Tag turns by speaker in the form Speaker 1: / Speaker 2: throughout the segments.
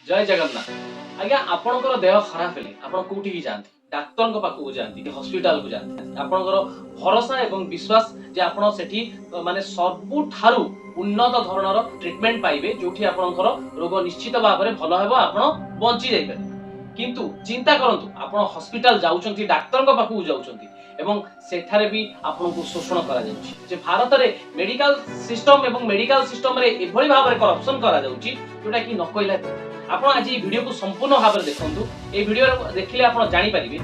Speaker 1: जय जगन्नाथ। आज्ञा आपणकर देह खराब हेले आपण कोठी की जानती डाक्टर पाखक जानती कि हॉस्पिटल को जानती आपणकर भरोसा एवं विश्वास जे आपण सेठी माने सबुठारु उन्नत धरणर ट्रीटमेंट पाइबे जोठी आपणकर रोग निश्चित भाव में भल हेबो आपण बंची जाई पारे। किंतु चिंता करंतु आपण हॉस्पिटल जाउचंती डाक्टर पाखक जाउचंती एवं सेठारे भी आपन को शोषण करा जाउची जे भारत रे मेडिकल सिस्टम एवं मेडिकल सिस्टम रे एभली भाव में करप्शन करा जाउची जोटा कि न कहला आपण आज ये वीडियो को संपूर्ण भाव में देखंतु। ए वीडियो देखिले आपण जानि परिबे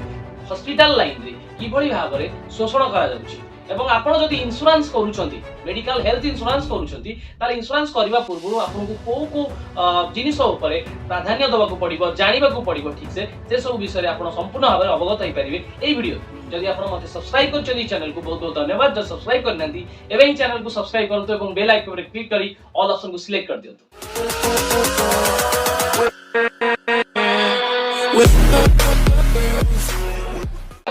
Speaker 1: हॉस्पिटल लाइन रे किभली भाव में शोषण करा जाउची एवं आपण जदि इंश्योरेंस करूचंती मेडिकल हेल्थ इंश्योरेंस करूचंती ताले इंश्योरेंस करबा पूर्व आपन को को जिनिस ऊपर प्राधान्य दबा को पड़िबो जानिबा को पड़िबो ठीक से सब विषय रे आपण संपूर्ण भाव में अवगत होई परिबे। ए वीडियो जदि आपण मते सब्सक्राइब करचंती चैनल को बहुत बहुत धन्यवाद। जो सब्सक्राइब करनांती एवं चैनल को सब्सक्राइब करंतु एवं बेल आइकन रे क्लिक करी ऑल ऑप्शन को सिलेक्ट कर दियंतु।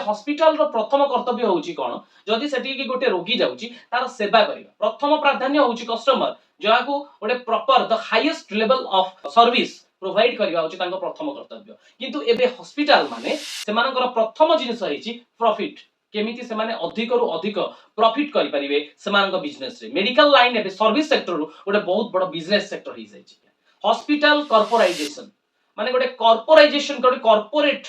Speaker 1: हॉस्पिटल रो प्रथम कर्तव्य होउची कोन जदि सेठी की गोटे रोगी जाउची तार सेवा करिबा प्रथम प्राधान्य होउची कस्टमर जाहाकू गोटे proper the highest level of service provide करिबा होउची तांको प्रथम कर्तव्य। किंतु एबे हॉस्पिटल माने सेमानकर प्रथम जिनिस होइची प्रॉफिट केमिति से माने अधिक रु अधिक प्रॉफिट करि परिबे सेमानक बिजनेस रे। मेडिकल लाइन एबे सर्विस सेक्टर रु गोटे बहुत बड़ बिजनेस सेक्टर होई जाइची। हॉस्पिटल कॉर्पोराइजेशन माने गोटे कॉर्पोराइजेशन गोटे कॉर्पोरेट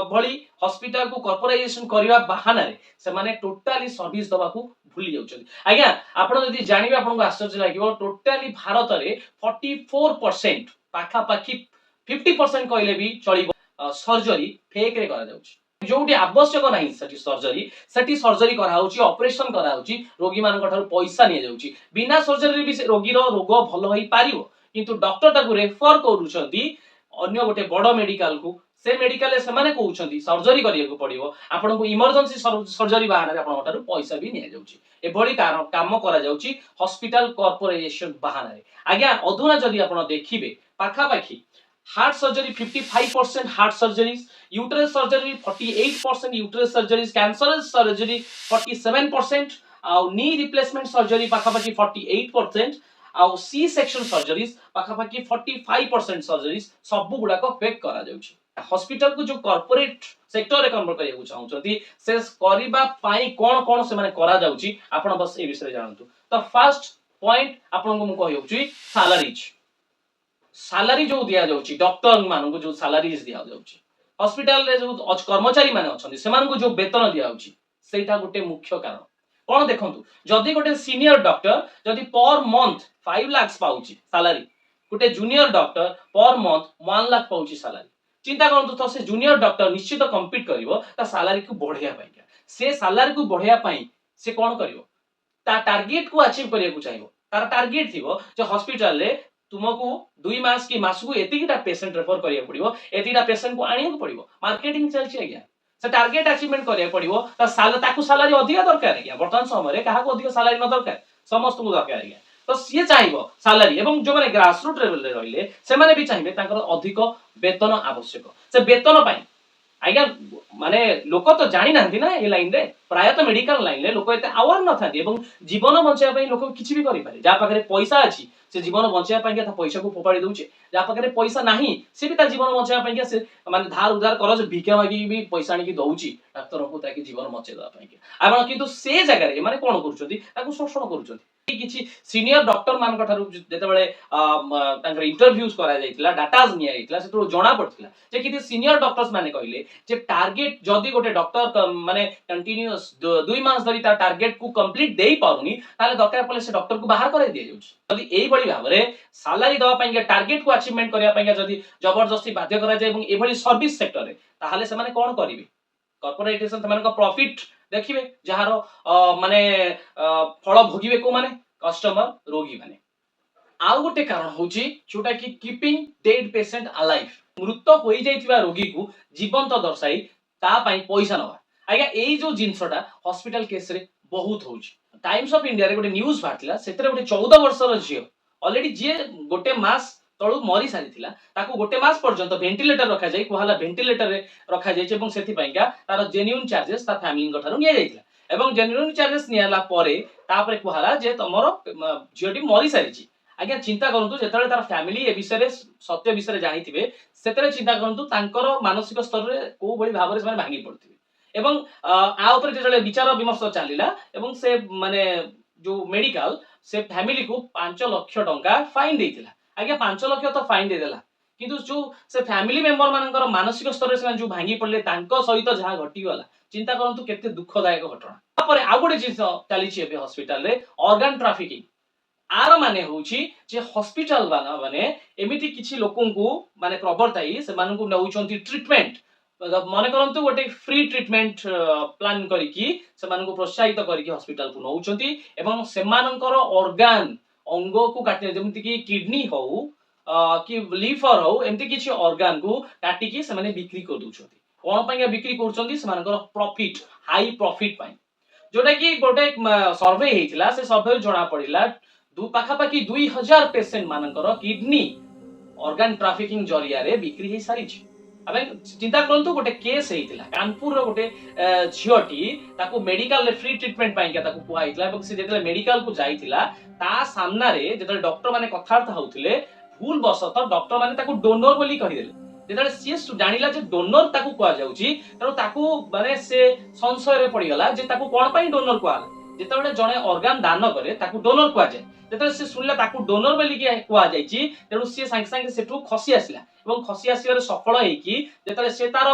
Speaker 1: भली हॉस्पिटल को कॉर्पोराइजेशन करबा बहाना रे से माने टोटली सर्विस दबा को भूली जाउछन। आज्ञा आपण जदि जानिबे आपण को आश्चर्य लागिवो टोटली भारत रे 44% पाखा पाखी 50% कहले भी चलिबो सर्जरी फेक रे करा जाउछि जोटी आवश्यक नाही सेठी सर्जरी करा होउछि ऑपरेशन करा होउछि रोगी मानक ठार पैसा निया जाउछि बिना सर्जरी भी से रोगी रो रोग भलो होई पारिबो किंतु डॉक्टर ताकू रेफर करूछंती अन्य गोटे बड़ मेडिकल को से मेडिकल से माने कहउछंती सर्जरी करिया को पड़िबो आपण को इमरजेंसी सर्जरी बहाना रे आपण ठार पैसा भी निया जाउछि एभली काम करा जाउछि हॉस्पिटल कॉर्पोरेशन बहाना रे। आज्ञा अधुना जदि आपण देखिबे पाखा पाखी heart surgery 55% heart surgeries uterus surgery 48% uterus surgeries cancerous surgery 47% आउ नी रिप्लेसमेंट सर्जरी पाखा पाखी 48% आउ सी सेक्शन सर्जरीज पाखा पाखी 45% सर्जरीज सब गुडा को फेक करा जाउछि। हॉस्पिटल को जो कॉर्पोरेट सेक्टर रे कन्वर्ट करिया को चाहउछंती से करिबा पाई कोन से माने करा जाउछि आपण बस ए विषय जानतु। तो फर्स्ट पॉइंट आपण को मु कहउछि सैलरी जो दिया जाउछि डॉक्टर मान को जो सैलरीज दिया जाउछि हॉस्पिटल रे जो कर्मचारी माने अछंती सेमान को जो वेतन दिया जाउछि सेटा गोटे मुख्य कारण कोन देखंतु जदि गोटे सीनियर डॉक्टर जदि पर मंथ 5 लाख पाउछि सैलरी गोटे junior doctor per month 1 lakh पाउछि सैलरी चिंता करंतु तो से जूनियर डॉक्टर निश्चित कंपीट करिवो ता सैलरी को बढ़िया पाइका से सैलरी को बढ़िया पाई से कोन करिवो ता टारगेट को अचीव करिया को चाहिबो तार टारगेट थिबो जे हॉस्पिटल रे तुमको 2 मास की मास को एतिकीटा पेशेंट रेफर करिया पड़िबो एतिकीटा पेशेंट को आनिया पड़िबो मार्केटिंग चलछि आज्ञा से टारगेट अचीवमेंट करिया पड़िबो ता साल ताकू सैलरी अधिक दरकार आज्ञा वर्तमान समय रे काहा को अधिक सैलरी न दरकार समस्त को दरकार आज्ञा तो सी चाहिबो सैलरी एवं जो माने ग्रास रूट लेवल रे रहिले से माने भी चाहिबे तांकर अधिक वेतन आवश्यक से वेतन पाई आज्ञा माने लोक तो जानि नांती ना ए लाइन रे प्राय तो मेडिकल लाइन रे लोक एते अवेयर न थांती एवं जीवन बंचाया पई लोक किछि भी करि पारे जा पाखरे पैसा अछि से जीवन बंचाया पई के पैसा को फोपाड़ी दउचे जा पाखरे पैसा नाही से भी ता जीवन बंचाया पई के से माने धार उधार करज भिक्षा मागी भी पैसा आनी की दउची डाक्टर को ताकि जीवन बंचे दा पई के आपण किंतु से जगह रे माने कोन करूचंती ताकू शोषण करूचंती। किछि सीनियर डॉक्टर मान कठारु जेते बेले तांकर इंटरव्यूज करा जायतिला डाटाज निया जायतिला सेतो जणा पड़तिला जे किछि सीनियर डॉक्टर्स माने कहिले जे टारगेट जदी गोटे डॉक्टर माने कंटीन्यूअस 2 मास धरि ता टारगेट को कंप्लीट देई पारुनी ताले दरकार पले से डॉक्टर को बाहर करे दिया जाउछि जदी एई बडी भाबरे सैलरी दवा पई के टारगेट को अचीवमेंट करिया पई के जदी जबरदस्ती बाध्य करा जाय एवं एभली सर्विस सेक्टर रे ताहाले से माने कोन करिवे कॉर्पोरेटेशन से माने प्रॉफिट देखिबे जहार माने फल भोगिबे को माने कस्टमर रोगी माने। आउ गोटे कारण होची जोटा कि कीपिंग डेड पेशेंट अलाइव मृत होई जाइतिबा रोगी को जीवंत दर्शाई ता पई पैसा नवा आज्ञा एई जो जिंसटा हॉस्पिटल केस रे बहुत होची। टाइम्स ऑफ इंडिया रे गोटे न्यूज़ बाटला सेतरे गोटे 14 वर्षर झियो ऑलरेडी जे गोटे मास तळु मरी सारिथिला ताको गोटे मास पर्यंत वेंटिलेटर रखा जाई कोहाला वेंटिलेटर रे रखा जाई एवं सेति पईका तार जेन्युइन चार्जेस ता फैमिली गठारु निया जाइतिला एवं जेन्युइन चार्जेस नियाला परे तापरे कोहाला जे तमरो झियोटी मरी सारिची आज्ञा चिंता करंतु जेतले तार फैमिली ए विषय सत्य विषय जानिथिबे सेतले चिंता करंतु तांकर मानसिक स्तर रे को बळी भाबरे से भांगी पड़थिबे एवं आ ऊपर जेतले विचार विमर्श चलिला एवं से माने जो मेडिकल से फैमिली को 5 लाख टंका फाइन देथिला आज्ञा 5 लाख तो फाइन दे देला किंतु जो से फैमिली मेंबर मानकर मानसिक स्तर से जो भांगी पड़ले तांको सहित जहां घटी गला चिंता करंतु केते दुखदायक घटना तापर आ गोटे चीज चली छि एबे हॉस्पिटल रे ऑर्गन ट्रैफिकिंग आर माने होउछि जे हॉस्पिटल वाला माने एमिति किछि लोकंकु माने प्रवर्ताई से मानकु नउचंती ट्रीटमेंट मन करंतु गोटे फ्री ट्रीटमेंट प्लान करिकी से मानकु प्रोत्साहित करिकी हॉस्पिटल को नउचंती एवं से मानकर ऑर्गन अंग को काटे जेमिति कि किडनी हो कि लिवर हो एमिति किछि ऑर्गन को काटिकी से माने बिक्री कर दोछंती कोन पय बिक्री करछंती से मानकर प्रॉफिट हाई प्रॉफिट पय जोटा कि गोटे सर्वे हेतिला से सर्वे जणा पड़िला दु पाखापाखि 2000 पेशेंट मानकर किडनी ऑर्गन ट्रैफिकिंग जरिया रे बिक्री हे सारी छि अबे चिंता करंतु गोटे केस हेतिला कानपुर रो गोटे झियोटी ताको मेडिकल रे फ्री ट्रीटमेंट पाइका ताको कुआइतला एवं से जेतले मेडिकल को जाइतिला ता सामना रे जेतले डॉक्टर माने कथार्थ होउथिले भूल बसत डॉक्टर माने ताको डोनर बोली कहिदेले जेतले सी जानिला जे डोनर ताको कुआ जाउची तरो ताको माने से संशय रे पड़ी गला जे ताको कोन पई डोनर कुआ जेतले जणे ऑर्गन दान करे ताको डोनर कुआ जाय जेतले से सुनला ताको डोनर बोली के कुआ जायची तेनु से संग संग सेठु खसी आसिला एवं खसी आसिबार सफल हेकी जेतले से तार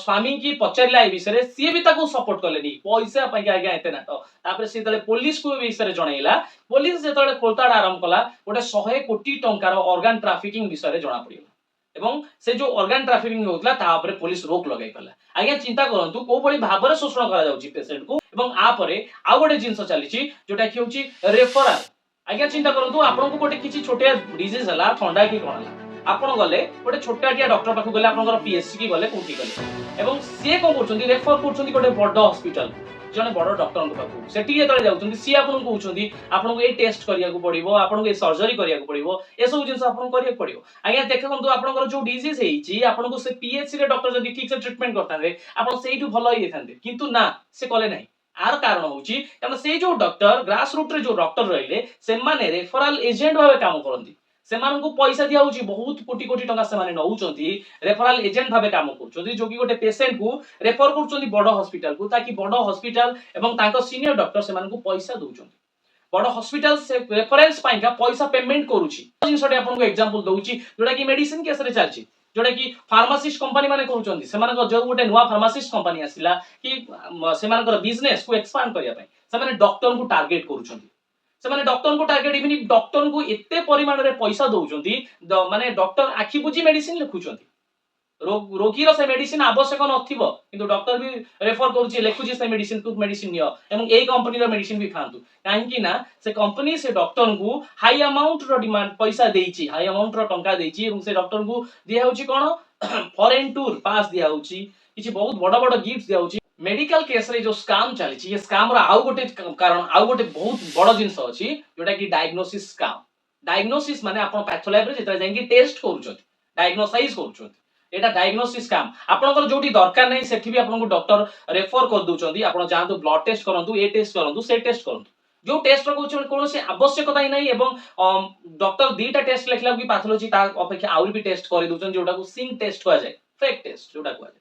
Speaker 1: स्वामी की पचारिला ए विषय सी भी ताको सपोर्ट करलेनी पैसा पई आज्ञा एते ना तो तापर से जेतले पुलिस को विषय जणैला पुलिस जेतले कोलताड आरंभ कला गोटे 100 कोटी टंकार ऑर्गन ट्रैफिकिंग विषय जणा पड़िला एवं से जो ऑर्गन ट्रैफिकिंग होतला ता ऊपर पुलिस रोक लगाई कला आज्ञा चिंता करंतु को बळी भाबरे शोषण करा जाउची पेशेंट को एवं आ परे आ गोटे जिंस चलीची जोटा कि होची रेफरल आज्ञा चिंता करंतु आपन को गोटे किछि छोटे डिजीज हला ठंडा की कोनला आपन गले गोटे छोटाटिया डॉक्टर पाखु गले आपनकर पीएचसी की गले कोठी गले एवं से को करछंती रेफर करछंती गोटे बड़ हॉस्पिटल जने बड़ डॉक्टर को पाखु सेठी जेतले जाउछंती सी आपन को कहउछंती आपन को ए टेस्ट करिया को पड़िबो आपन को ए सर्जरी करिया को पड़िबो ए सब जिंस आपन करिया को पड़िबो आज्ञा देखंतु आपनकर जो डिजीज हेछि आपन को से पीएचसी रे डॉक्टर जदी ठीक से ट्रीटमेंट करतांते आपन सेइटु भलो होई थांते किंतु ना से कले नाही आर कारण होउची कारण से जो डॉक्टर ग्रास रूट रे जो डॉक्टर रहिले से माने रेफरल एजेंट भाबे काम करंती सेमान को पैसा दिया होची बहुत कोटी कोटी टका से माने नउचंती रेफरल एजेंट भाबे काम करचंती जो कि गोटे पेशेंट को रेफर करचंती बड़ हॉस्पिटल को ताकि बड़ हॉस्पिटल एवं तांको सीनियर डॉक्टर सेमान को पैसा दोचंती बड़ हॉस्पिटल से रेफरेंस पाइका पैसा पेमेंट करूची जिनसटे आपन को एग्जांपल दोउची जोटा कि मेडिसिन केस रे चलची जोटा कि फार्मासिस्ट कंपनी माने करूचंती सेमान को जो गोटे नुवा फार्मासिस्ट कंपनी आसिला कि सेमान को बिजनेस को एक्सपांड करिया पय सेमाने डॉक्टर को टारगेट करूचंती सेमाने डॉक्टर को टारगेट इवन डॉक्टर को एते परिमाण रे पैसा दोउचंती माने डॉक्टर आखि बुझी मेडिसिन लिखुचंती रोगी रो से मेडिसिन आवश्यक नथिबो किंतु डॉक्टर भी रेफर करूची लिखुची से मेडिसिन नियो एवं ए कंपनी रो मेडिसिन भी खांतु काहे कि ना से कंपनी से डॉक्टर को हाई अमाउंट रो डिमांड पैसा देइची हाई अमाउंट रो टंका देइची एवं से डॉक्टर को दिया होची कोन फॉरेन टूर पास दिया होची किछि बहुत बड़ बड़ गिफ्ट दिया होची मेडिकल केस रे जो स्कैम चली छी ये स्कैम रा आउ गोटे कारण आउ गोटे बहुत बड़ जिंस अछि जोटा कि डायग्नोसिस स्कैम डायग्नोसिस माने आपण पैथोलैब रे जेता जाई टेस्ट करूछथि डायग्नोसाइज करूछथि एटा डायग्नोसिस स्कैम आपनकर जोटी दरकार नै सेठी भी आपन को डॉक्टर रेफर कर दोचंदी आपण जांतु ब्लड टेस्ट करंतु ए टेस्ट करंतु से टेस्ट करंतु जो टेस्ट रो कोछ कोनो से आवश्यकता ही नै एवं डॉक्टर दीटा टेस्ट लिखला कि पैथोलॉजी ता अपेक्षा आउर भी टेस्ट करि दोचन जोटा को सिंग टेस्ट कहा जाय फेक टेस्ट जोटा कहा जाय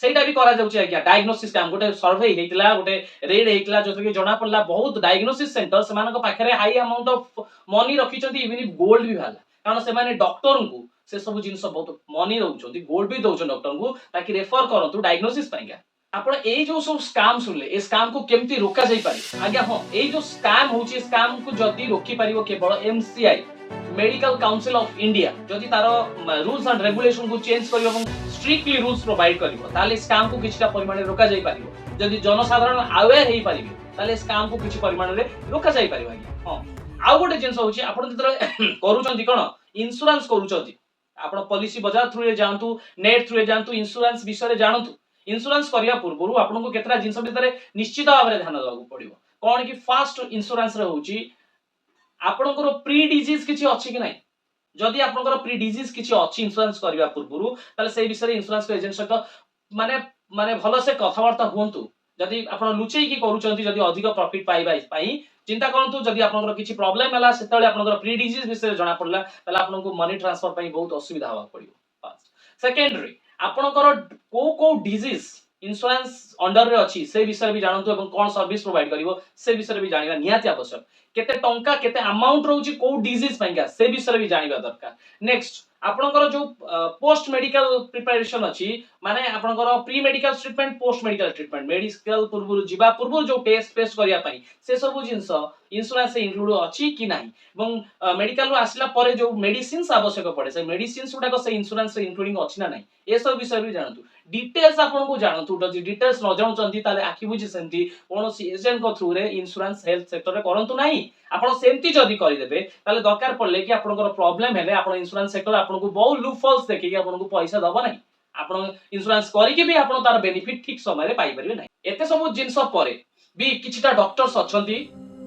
Speaker 1: सेटा भी करा जाउची आज्ञा डायग्नोसिस काम गोटे सर्वे हेतिला गोटे रेड हेतिला जोते कि जणा पड़ला बहुत डायग्नोसिस सेंटर सेमान को पाखरे हाई अमाउंट ऑफ मनी रखिचंती इवन गोल्ड भी भाला कारण से माने डॉक्टर को से सब जिंस बहुत मनी दउचंती गोल्ड भी दउचन डॉक्टर को ताकि रेफर करंतु डायग्नोसिस पाइका आपण ए जो सब स्कैम सुनले ए स्कैम को केमती रोका जाई पारे आज्ञा हां ए जो स्कैम होची स्कैम को जदी रोकी परिबो केवल MCI medical council of India जदी तारो रूल्स एंड रेगुलेशन को चेंज करियो एवं स्ट्रिक्टली रूल्स प्रोवाइड करिवो ताले स्कैम को किछटा परिमाण रोका जाई पारिबो जदी जनसाधारण अवेयर हेई पारिबे ताले स्कैम को किछ परिमाण रे रोका जाई पारिबो आज्ञा हां आ गोटे जिंस होची आपण जतरे करूचंती कोन इंश्योरेंस करूचंती आपण पॉलिसी बाजार थ्रू रे जानतु नेट थ्रू रे जानतु इंश्योरेंस विषय रे जानतु इंश्योरेंस करिया पूर्वरु आपण को केतरा जिंस भितरे निश्चित भाबरे ध्यान देबाकू पड़िबो कोन कि फास्ट इंश्योरेंस रे होची आपनकर प्री डिजीज किछि अछि कि नै जदि आपनकर प्री डिजीज किछि अछि इंश्योरेंस करिया पूर्वरु ताले सेही विषय इंश्योरेंस एजेंट सहित माने माने भलो से कथावार्ता हुंतु जदि आपण लुचेई की करूचंती जदि अधिक प्रॉफिट पाइबा पई चिंता करंतु जदि आपनकर किछि प्रॉब्लम हला सेतले आपनकर प्री डिजीज विषय जणा पड़ला तले आपनको मनी ट्रांसफर पई बहुत असुविधा हवा पड़ियो फर्स्ट सेकेंडरी आपनकर को डिजीज इंश्योरेंस अंडर रे अछि से विषय भी जानंतु एवं कोन सर्विस प्रोवाइड करिवो से विषय भी जानिबा निहाती आवश्यक केते टंका केते अमाउंट रहउची को डिजीज पइका से विषय भी जानिबा दरकार नेक्स्ट आपनकर जो पोस्ट मेडिकल प्रिपरेशन अछि माने आपनकर pre medical treatment post medical treatment medical पूर्व जीवा पूर्व जो टेस्ट पेस्ट करिया पई से सब जिंस इंश्योरेंस इंक्लूड अछि कि नाही एवं मेडिकल रो आसिला परे जो मेडिसिन्स आवश्यक पड़े से मेडिसिन्स गुडा से इंश्योरेंस इंक्लूडिंग अछि ना नाही ए सब विषय भी जानतु डिटेल्स आपन को जानतु जदि डिटेल्स न जानउचंती ताले आखि बुझी सेंती कोनोसी एजेंट को थ्रू रे इंश्योरेंस हेल्थ सेक्टर रे करंतु नाही आपण सेंती जदि करि देबे ताले दरकार पड़ले कि आपनकर प्रॉब्लम हेले आपण इंश्योरेंस सेक्टर आपन को बहुत लूप फॉल्स देखि आपन को पैसा दबो नाही आपण इंश्योरेंस करि के भी आपण तार बेनिफिट ठीक समय रे पाई परिबे नाही एते सब जिंस परे भी किछिटा डॉक्टर्स अछंती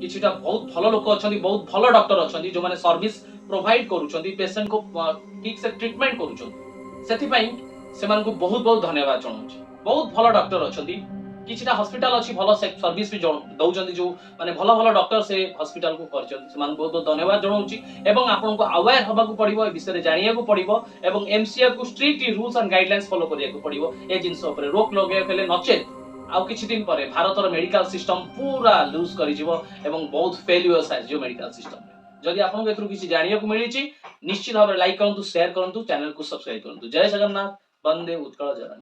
Speaker 1: किछिटा बहुत भलो लोक अछंती बहुत भलो डॉक्टर अछंती जो माने सर्विस प्रोवाइड करूछंती पेशेंट को ठीक से ट्रीटमेंट करूछंती सेति पई सेमान को बहुत बहुत धन्यवाद जणाउछि बहुत भलो डॉक्टर अछंती किछिटा हॉस्पिटल अछि भलो सर्विस भी दउचंती जो माने भलो भलो डॉक्टर से हॉस्पिटल को करचंती सेमान बहुत बहुत धन्यवाद जणाउछि एवं आपन को अवेयर होबा को पड़िबो ए विषय रे जानिया को पड़िबो एवं एमसीए को strictly rules and guidelines follow करिया को पड़िबो ए जिंस ऊपर रोक लगे केले नचेत आउ किछि दिन परे भारतर मेडिकल सिस्टम पूरा लूज करि जिवो एवं बहुत फेल्युअर्स आइ जो मेडिकल सिस्टम जदि आपन को एथरु किछि जानिया को मिलिछि निश्चित भाबरे लाइक करंतु शेयर करंतु चैनल को सब्सक्राइब करंतु जय जगन्नाथ वंदे उत्कल जननी।